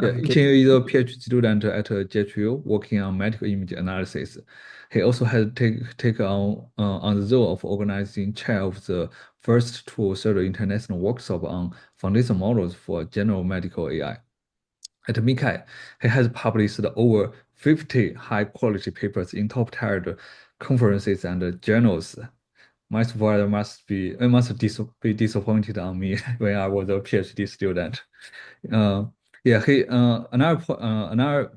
Yeah, I'm Yiqin getting. is a PhD student at JHU working on medical image analysis. He also has take on the role of organizing chair of the first two third international workshop on foundation models for general medical AI. At Mikai, he has published over 50 high-quality papers in top-tier conferences and journals. My supervisor must be disappointed on me when I was a PhD student. Uh, yeah, another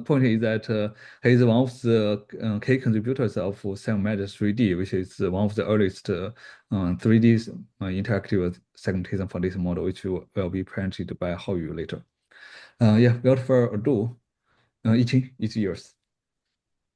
point is that he is one of the key contributors of SAM-3D, which is one of the earliest 3D interactive segmentation foundation model, which will be presented by Haoyu later. Yeah, without further ado, Yiqin, it's yours.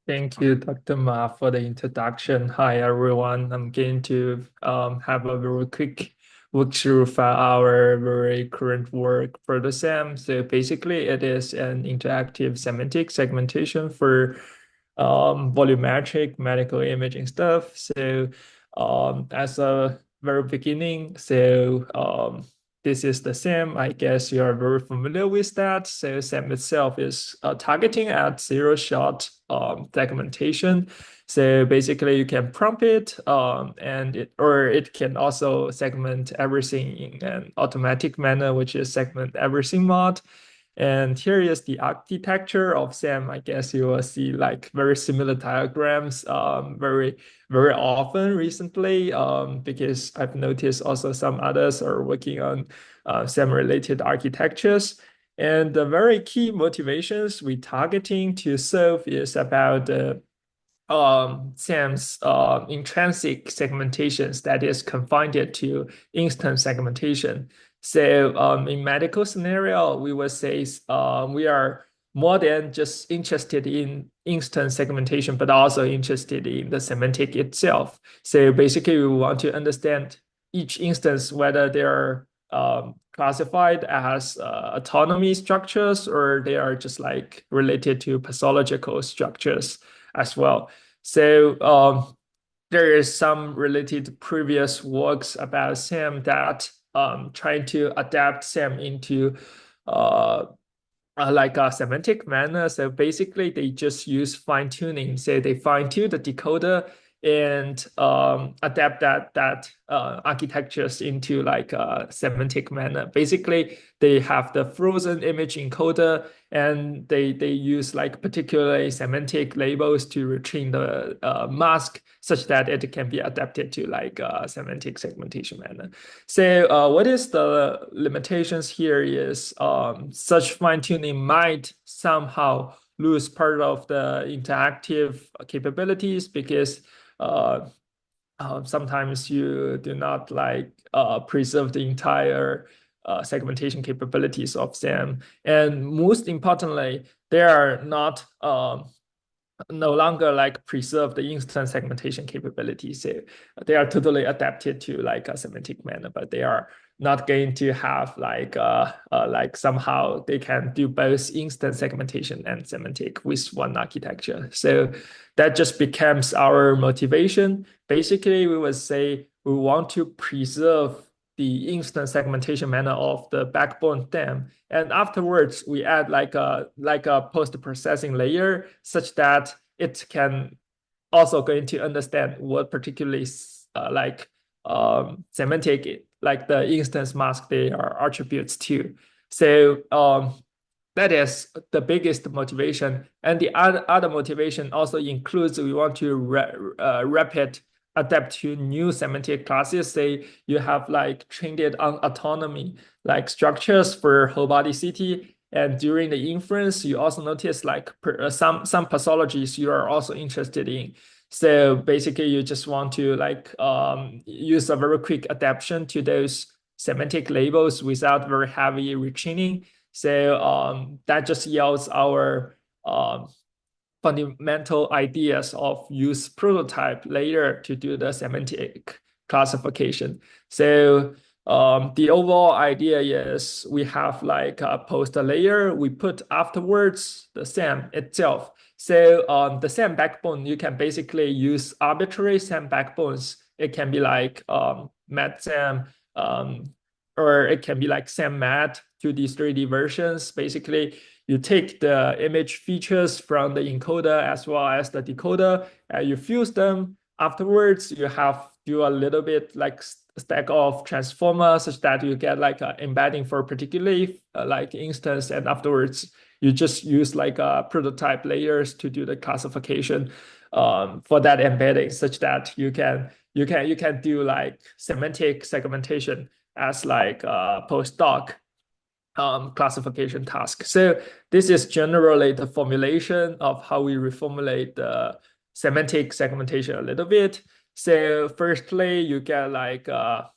Thank you, Dr. Ma, for the introduction. Hi, everyone. I'm going to have a very quick walkthrough for our very current work for the SAM. So basically, it is an interactive semantic segmentation for volumetric medical imaging stuff. So as a very beginning, this is the SAM. I guess you are very familiar with that. So SAM itself is targeting at zero-shot segmentation. So basically, you can prompt it, it can also segment everything in an automatic manner, which is segment everything mod. And here is the architecture of SAM. I guess you will see like very similar diagrams very often recently, because I've noticed also some others are working on SAM-related architectures. And the very key motivations we targeting to solve is about SAM's intrinsic segmentations that is confined to instant segmentation. So in medical scenario, we would say we are more than just interested in instant segmentation, but also interested in the semantic itself. So basically, we want to understand each instance whether they are classified as autonomy structures or they are just like related to pathological structures as well. So there is some related previous works about SAM that trying to adapt SAM into uh, like a semantic manner. So basically, they just use fine tuning. So they fine tune the decoder and adapt that architectures into like a semantic manner. Basically, they have the frozen image encoder, and they use like particularly semantic labels to retrain the mask such that it can be adapted to like a semantic segmentation manner. So, what is the limitations here is such fine tuning might somehow lose part of the interactive capabilities because uh, sometimes you do not like preserve the entire segmentation capabilities of SAM. And most importantly, they are not no longer like preserve the instant segmentation capabilities. So they are totally adapted to like a semantic manner, but they are not going to have like somehow they can do both instant segmentation and semantic with one architecture. So that just becomes our motivation. Basically, we would say we want to preserve the instant segmentation manner of the backbone dam. And afterwards, we add like a post-processing layer such that it can also going to understand what particularly like semantic, like the instance mask they are attributes to. So that is the biggest motivation. And the other motivation also includes we want to rapid adapt to new semantic classes. Say you have like trained it on autonomy, like structures for whole body CT. And during the inference, you also notice like some pathologies you are also interested in. So basically, you just want to like use a very quick adaptation to those semantic labels without very heavy retraining. So that just yields our fundamental ideas of use prototype layer to do the semantic classification. So the overall idea is we have like a post layer we put afterwards the SAM itself. So the SAM backbone, you can basically use arbitrary SAM backbones. It can be like MATSAM, or it can be like SAM-MAT 2D, 3D versions. Basically, you take the image features from the encoder as well as the decoder, and you fuse them. Afterwards, you have do a little bit like stack of transformer such that you get like an embedding for a particular like instance, and afterwards you just use like prototype layers to do the classification for that embedding, such that you can do like semantic segmentation as like a postdoc classification task. So this is generally the formulation of how we reformulate the semantic segmentation a little bit. So firstly, you get like a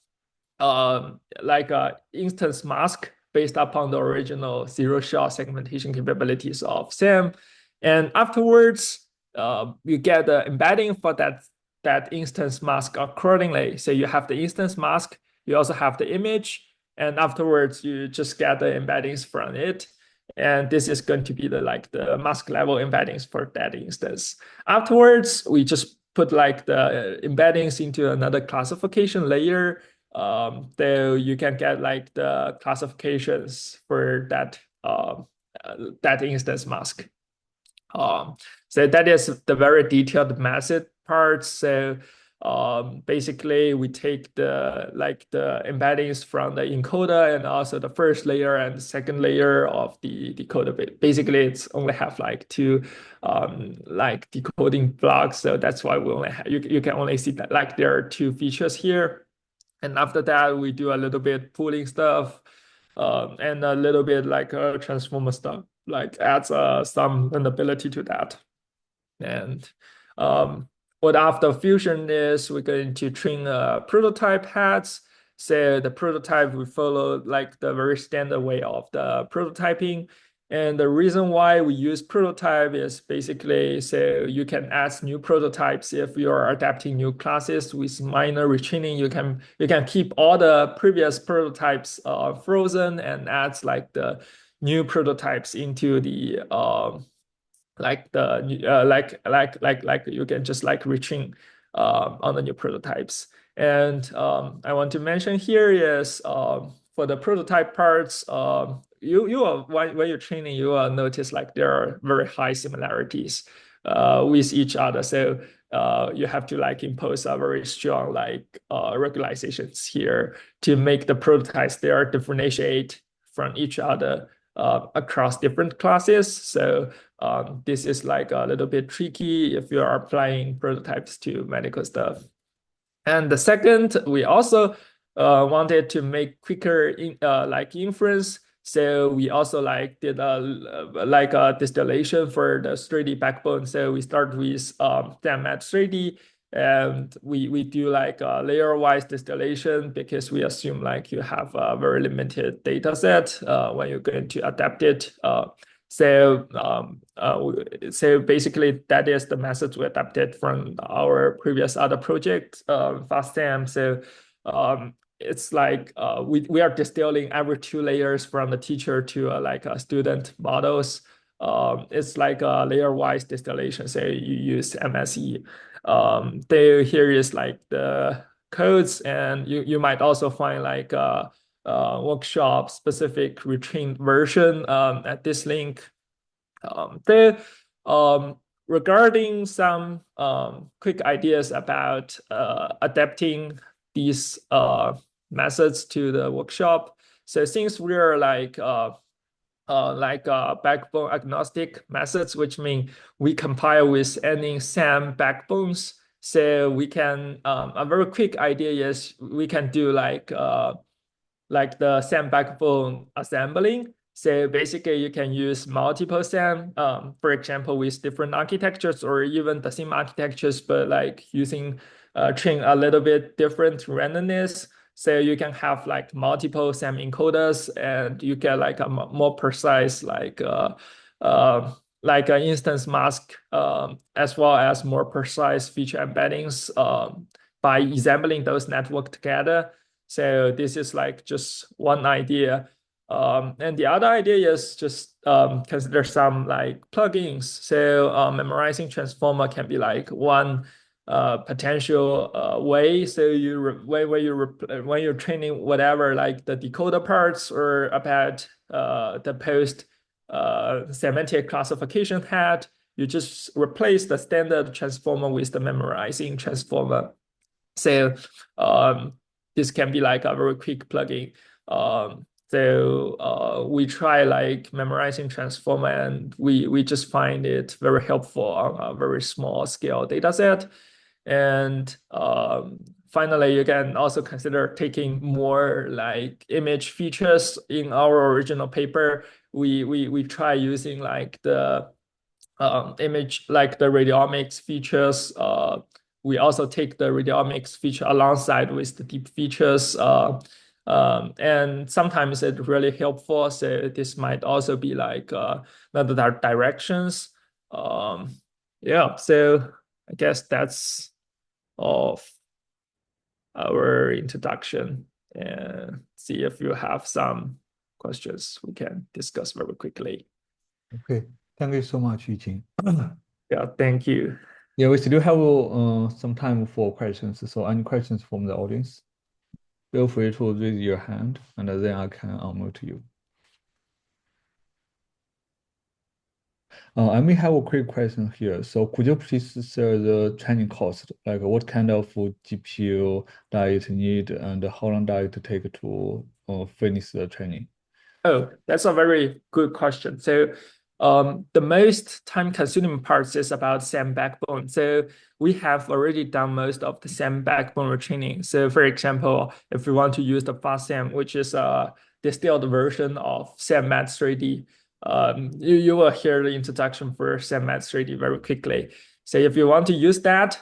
instance mask based upon the original zero-shot segmentation capabilities of SAM. And afterwards, you get the embedding for that instance mask accordingly. So you have the instance mask, you also have the image, and afterwards you just get the embeddings from it. And this is going to be the mask level embeddings for that instance. Afterwards, we just put like the embeddings into another classification layer. So you can get like the classifications for that instance mask. So that is the very detailed method part. So basically we take the embeddings from the encoder and also the first layer and the second layer of the decoder. Basically, it's only have like two decoding blocks. So that's why we only you can only see that like there are two features here. And after that, we do a little bit pooling stuff and a little bit like transformer stuff, like adds some learnability to that. And what after fusion is we're going to train prototype heads. So the prototype will follow like the very standard way of the prototyping. And the reason why we use prototype is basically so you can add new prototypes if you are adapting new classes with minor retraining. You can keep all the previous prototypes frozen and add like the new prototypes into the you can just like retrain on the new prototypes. And I want to mention here is for the prototype parts, you are when you're training, you will notice like there are very high similarities with each other. So you have to like impose a very strong regularization here to make the prototypes there differentiate from each other across different classes. So this is like a little bit tricky if you are applying prototypes to medical stuff. And the second, we also wanted to make quicker inference. So we also did a distillation for the 3D backbone. So we start with SAM-MAT 3D, and we do like a layer-wise distillation because we assume like you have a very limited data set when you're going to adapt it. So basically that is the method we adapted from our previous other project, FastSAM. So it's like we are distilling every 2 layers from the teacher to a student models. It's like a layer-wise distillation. So you use MSE. Here is like the codes, and you might also find like workshop specific retrained version at this link. Regarding some quick ideas about adapting these methods to the workshop. So since we are backbone agnostic methods, which mean we compile with any SAM backbones. So we can a very quick idea is we can do like the SAM backbone assembling. So basically you can use multiple SAM, for example, with different architectures or even the same architectures, but like using train a little bit different randomness. So you can have like multiple SAM encoders, and you get like a more precise like an instance mask, as well as more precise feature embeddings by assembling those network together. So this is like just one idea. And the other idea is just consider some like plugins. So memorizing transformer can be like one potential way. So when you're training whatever like the decoder parts or about the post semantic classification head, you just replace the standard transformer with the memorizing transformer. So this can be like a very quick plugin. So we try like memorizing transformer, and we just find it very helpful on a very small scale data set. And finally, you can also consider taking more like image features. In our original paper, we try using like the image, like the radiomics features. We also take the radiomics feature alongside with the deep features. And sometimes it's really helpful. So this might also be like another directions. Yeah, so I guess that's all of our introduction. And see if you have some questions we can discuss very quickly. Okay, thank you so much, Yiqin. Yeah, thank you. Yeah, we still have some time for questions. So any questions from the audience, feel free to raise your hand, and then I can unmute you. I may have a quick question here. So could you please share the training cost? Like what kind of GPU diet need and how long does it take to finish the training? Oh, that's a very good question. So, the most time-consuming parts is about SAM backbone. So we have already done most of the SAM backbone retraining. So, for example, if we want to use the FastSAM, which is a distilled version of SAM-3D, you will hear the introduction for SAM-3D very quickly. So if you want to use that,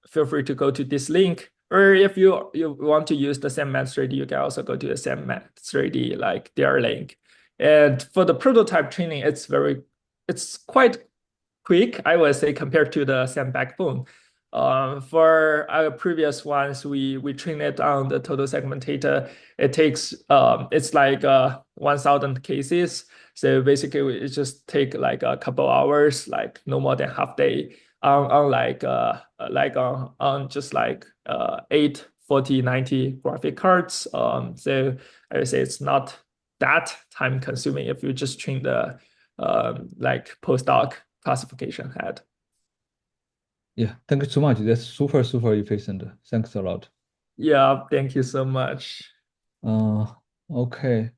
feel free to go to this link. Or if you want to use the SAM-3D, you can also go to the SAM-3D, like their link. And for the prototype training, it's quite quick, I would say, compared to the SAM backbone. For our previous ones, we train it on the total segmentator. It takes it's like 1,000 cases. So basically, it just take like a couple hours, like no more than half day on like on just like 8, 40, 90 graphic cards. So I would say it's not that time consuming if you just train the like postdoc classification head. Yeah, thank you so much. That's super, super efficient. Thanks a lot. Yeah, thank you so much. Uh, okay.